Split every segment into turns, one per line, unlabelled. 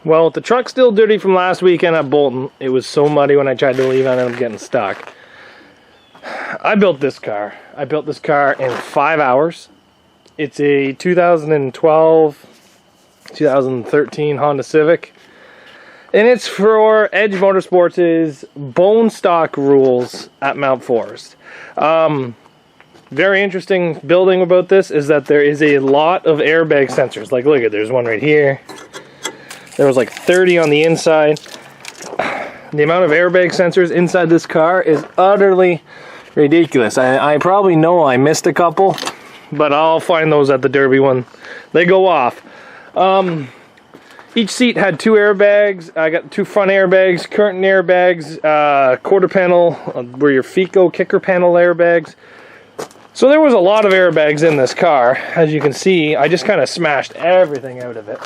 Well, the truck's still dirty from last weekend at Bolton. It was so muddy when I tried to leave, I ended up getting stuck. I built this car. I built this car in 5 hours. It's a 2012-2013 Honda Civic. And it's for Edge Motorsports' bone stock rules at Mount Forest. Very interesting building about this is that there is a lot of airbag sensors. Like, look at, there's one right here. There was like 30 on the inside. The amount of airbag sensors inside this car is utterly ridiculous. I probably know I missed a couple, but I'll find those at the Derby when they go off. Each seat had 2 airbags. I got 2 front airbags, curtain airbags, quarter panel, where your feet go, kicker panel airbags. So there was a lot of airbags in this car. As you can see, I just kind of smashed everything out of it.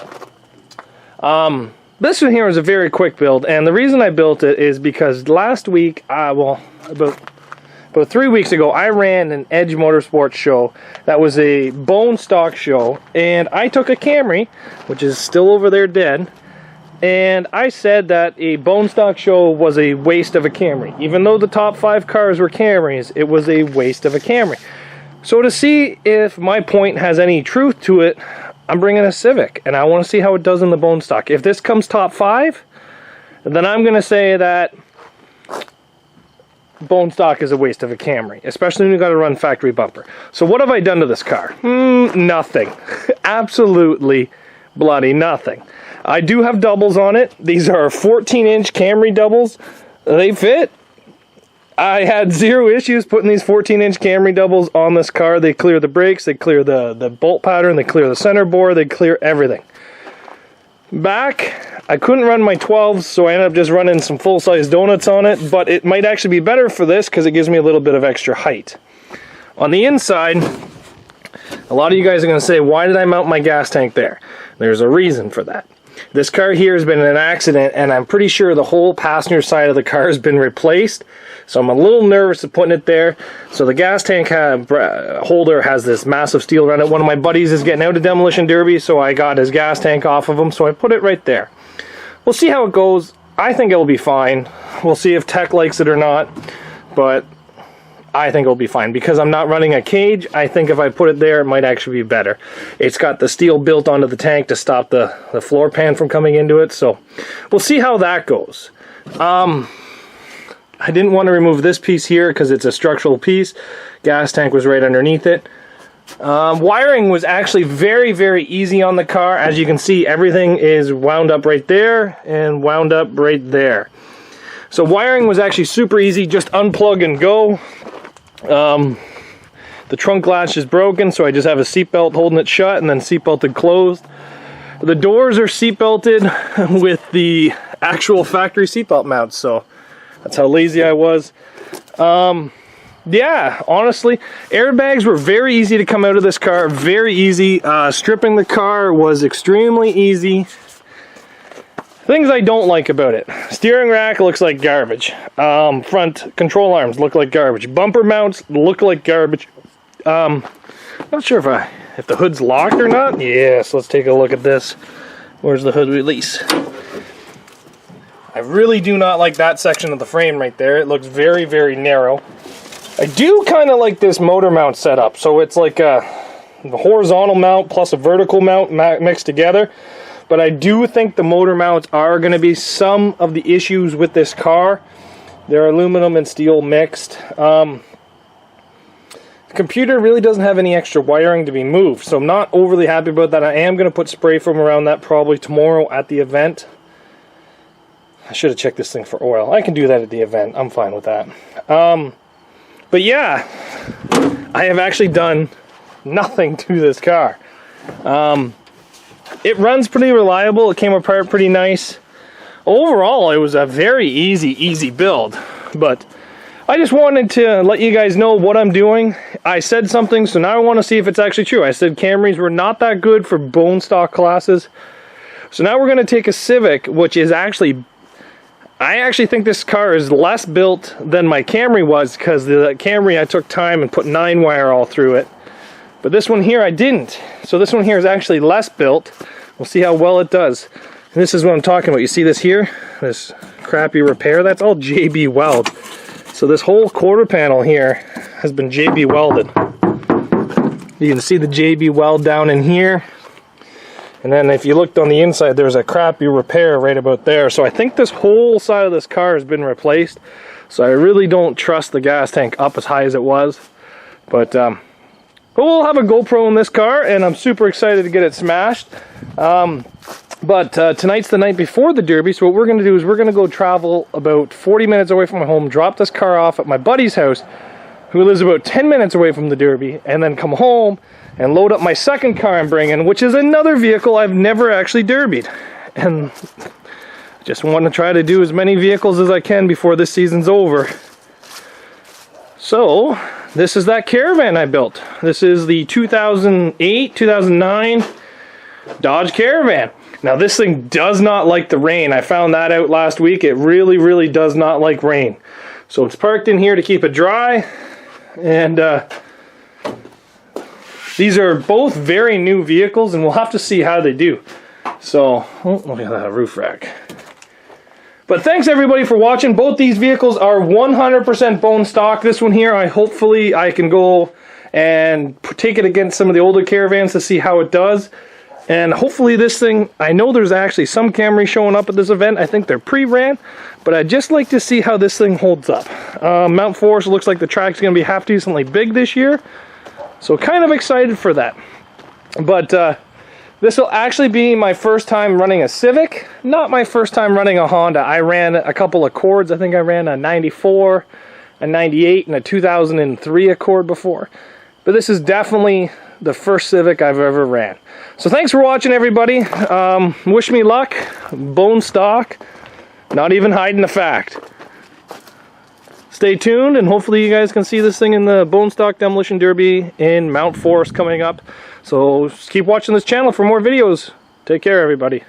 This one here was a very quick build, and the reason I built it is because last week, about 3 weeks ago, I ran an Edge Motorsports show that was a bone stock show, and I took a Camry, which is still over there dead, and I said that a bone stock show was a waste of a Camry. Even though the top 5 cars were Camrys, it was a waste of a Camry. So to see if my point has any truth to it, I'm bringing a Civic, and I want to see how it does in the bone stock. If this comes top 5, then I'm going to say that bone stock is a waste of a Camry, especially when you got to run factory bumper. So what have I done to this car? Nothing. Absolutely bloody nothing. I do have doubles on it. These are 14-inch Camry doubles. They fit. I had 0 issues putting these 14-inch Camry doubles on this car. They clear the brakes, they clear the bolt pattern, they clear the center bore, they clear everything. Back, I couldn't run my 12s, so I ended up just running some full-size donuts on it, but it might actually be better for this because it gives me a little bit of extra height. On the inside, a lot of you guys are going to say, why did I mount my gas tank there? There's a reason for that. This car here has been in an accident, and I'm pretty sure the whole passenger side of the car has been replaced. So I'm a little nervous of putting it there. So the gas tank holder has this massive steel around it. One of my buddies is getting out of Demolition Derby, so I got his gas tank off of him, so I put it right there. We'll see how it goes. I think it'll be fine. We'll see if tech likes it or not, but I think it'll be fine. Because I'm not running a cage, I think if I put it there, it might actually be better. It's got the steel built onto the tank to stop the floor pan from coming into it, so we'll see how that goes. I didn't want to remove this piece here because it's a structural piece. Gas tank was right underneath it. Wiring was actually very, very easy on the car. As you can see, everything is wound up right there and wound up right there. So wiring was actually super easy, just unplug and go. The trunk latch is broken, so I just have a seatbelt holding it shut and then seatbelted closed. The doors are seatbelted with the actual factory seatbelt mounts, so that's how lazy I was. Yeah, honestly, airbags were very easy to come out of this car, very easy. Stripping the car was extremely easy. Things I don't like about it. Steering rack looks like garbage. Front control arms look like garbage. Bumper mounts look like garbage. Not sure if the hood's locked or not. Yes, let's take a look at this. Where's the hood release? I really do not like that section of the frame right there. It looks very, very narrow. I do kind of like this motor mount setup. So it's like a horizontal mount plus a vertical mount mixed together. But I do think the motor mounts are going to be some of the issues with this car. They're aluminum and steel mixed. The computer really doesn't have any extra wiring to be moved, so I'm not overly happy about that. I am going to put spray foam around that probably tomorrow at the event. I should have checked this thing for oil. I can do that at the event. I'm fine with that. But yeah, I have actually done nothing to this car. It runs pretty reliable. It came apart pretty nice. Overall, it was a very easy build. But I just wanted to let you guys know what I'm doing. I said something, so now I want to see if it's actually true. I said Camrys were not that good for bone stock classes. So now we're going to take a Civic, which is actually... I actually think this car is less built than my Camry was, because the Camry I took time and put 9-wire all through it. But this one here I didn't. So this one here is actually less built. We'll see how well it does. And this is what I'm talking about. You see this here? This crappy repair? That's all JB Weld. So this whole quarter panel here has been JB welded. You can see the JB weld down in here. And then if you looked on the inside, there's a crappy repair right about there. So I think this whole side of this car has been replaced. So I really don't trust the gas tank up as high as it was. But we'll have a GoPro in this car, and I'm super excited to get it smashed. But tonight's the night before the Derby, so what we're going to do is we're going to go travel about 40 minutes away from my home, drop this car off at my buddy's house, who lives about 10 minutes away from the Derby, and then come home and load up my second car I'm bringing, which is another vehicle I've never actually derbied. And I just want to try to do as many vehicles as I can before this season's over. So, this is that Caravan I built. This is the 2008, 2009 Dodge Caravan. Now this thing does not like the rain. I found that out last week. It really, really does not like rain. So it's parked in here to keep it dry. And these are both very new vehicles, and we'll have to see how they do. So, oh, look at that roof rack. But thanks everybody for watching. Both these vehicles are 100% bone stock. This one here, hopefully I can go and take it against some of the older Caravans to see how it does. And hopefully this thing, I know there's actually some Camry showing up at this event. I think they're pre-ran, but I'd just like to see how this thing holds up. Mount Forest looks like the track's going to be half decently big this year, so kind of excited for that. But this will actually be my first time running a Civic, not my first time running a Honda. I ran a couple Accords. I think I ran a 94, a 98, and a 2003 Accord before. But this is definitely the first Civic I've ever ran. So thanks for watching, everybody. Wish me luck. Bone stock. Not even hiding the fact. Stay tuned, and hopefully you guys can see this thing in the Bone Stock Demolition Derby in Mount Forest coming up. So just keep watching this channel for more videos. Take care, everybody.